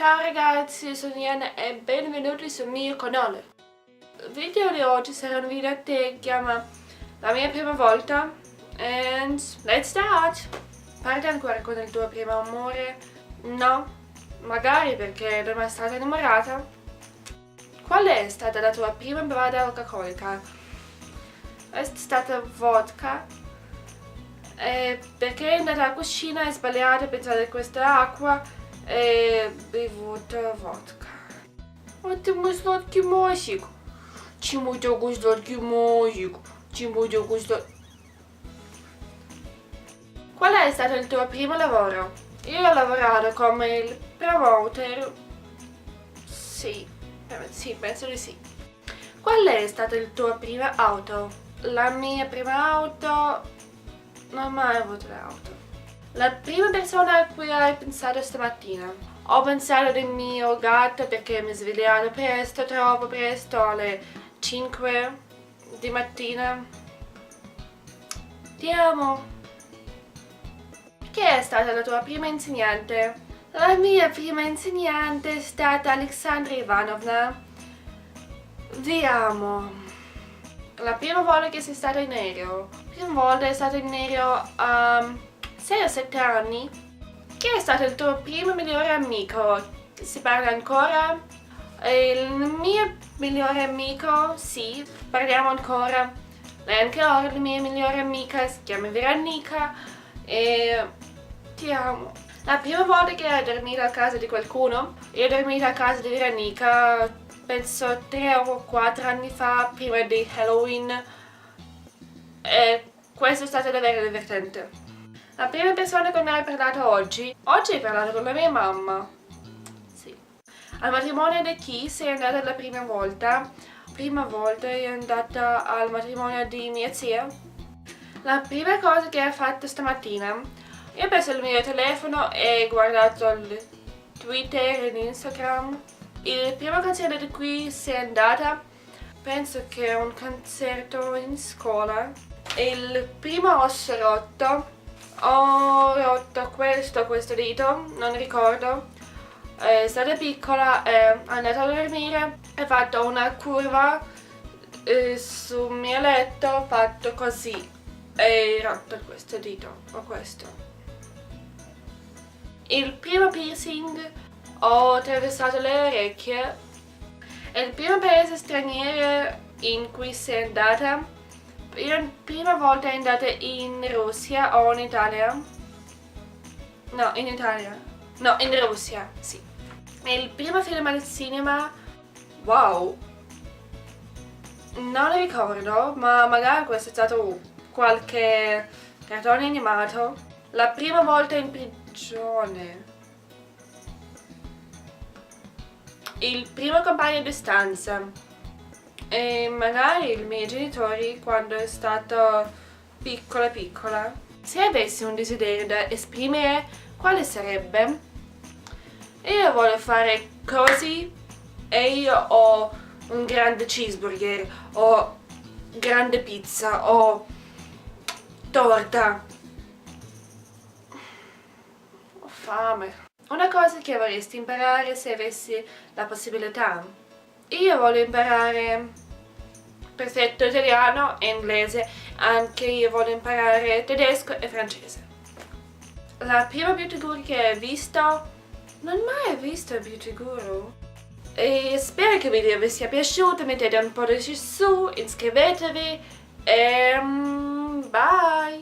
Ciao ragazzi, sono Iana e benvenuti sul mio canale. Il video di oggi sarà un video che chiama La mia prima volta and let's start! Parli ancora con il tuo primo amore? No? Magari perché non è mai stata innamorata? Qual è stata la tua prima bevanda alcolica? È stata vodka? Perché è andata alla cucina e sbagliata a pensare che questa è acqua e bevuto vodka. Ottimo sladki mosik. Ci mucho sladki mosik. Ci mucho Qual è stato il tuo primo lavoro? Io ho lavorato come il promoter. Sì, penso di sì. Qual è stata la tua prima auto? La mia prima auto... Non ho mai avuto l'auto. La prima persona a cui hai pensato stamattina? Ho pensato al mio gatto perché mi svegliavo presto, troppo presto, alle 5 di mattina. Ti amo. Chi è stata la tua prima insegnante? La mia prima insegnante è stata Alexandra Ivanovna. Vi amo. La prima volta che sei stata in aereo? La prima volta è stata in aereo a 6 o 7 anni. Chi è stato il tuo primo migliore amico? Si parla ancora? Il mio migliore amico, sì, parliamo ancora. Lei anche ora è la mia migliore amica, si chiama Veronica e ti amo. La prima volta che hai dormito a casa di qualcuno? Io ho dormito a casa di Veronica penso 3 o 4 anni fa, prima di Halloween, e questo è stato davvero divertente. La prima persona con cui hai parlato oggi? Oggi hai parlato con la mia mamma. Sì. Al matrimonio di chi sei andata la prima volta? Prima volta io andata al matrimonio di mia zia. La prima cosa che hai fatto stamattina? Io ho preso il mio telefono e guardato il Twitter e Instagram. Il primo concerto di cui sei andata, penso che è un concerto in scuola. Il primo osso rotto, ho rotto questo dito, non ricordo. È stata piccola, è andata a dormire, ho fatto una curva sul mio letto, ho fatto così e rotto questo dito, o questo. Il primo piercing, ho attraversato le orecchie. Il primo paese straniero in cui sei andata? La prima volta è andata in Russia o in Italia? No, in Italia. No, in Russia, sì. Il primo film al cinema? Wow. Non ricordo, ma magari questo è stato qualche cartone animato. La prima volta in prigione. Il primo compagno di stanza e magari i miei genitori quando è stato piccola. Se avessi un desiderio da esprimere, quale sarebbe? Io voglio fare così e io ho un grande cheeseburger, o grande pizza, o torta. Ho fame. Una cosa che vorresti imparare se avessi la possibilità? Io voglio imparare perfetto italiano e inglese, anche io voglio imparare tedesco e francese. La prima Beauty Guru che hai visto? Non ho mai visto Beauty Guru. E spero che il video vi sia piaciuto, mettete un pollice su, iscrivetevi e bye!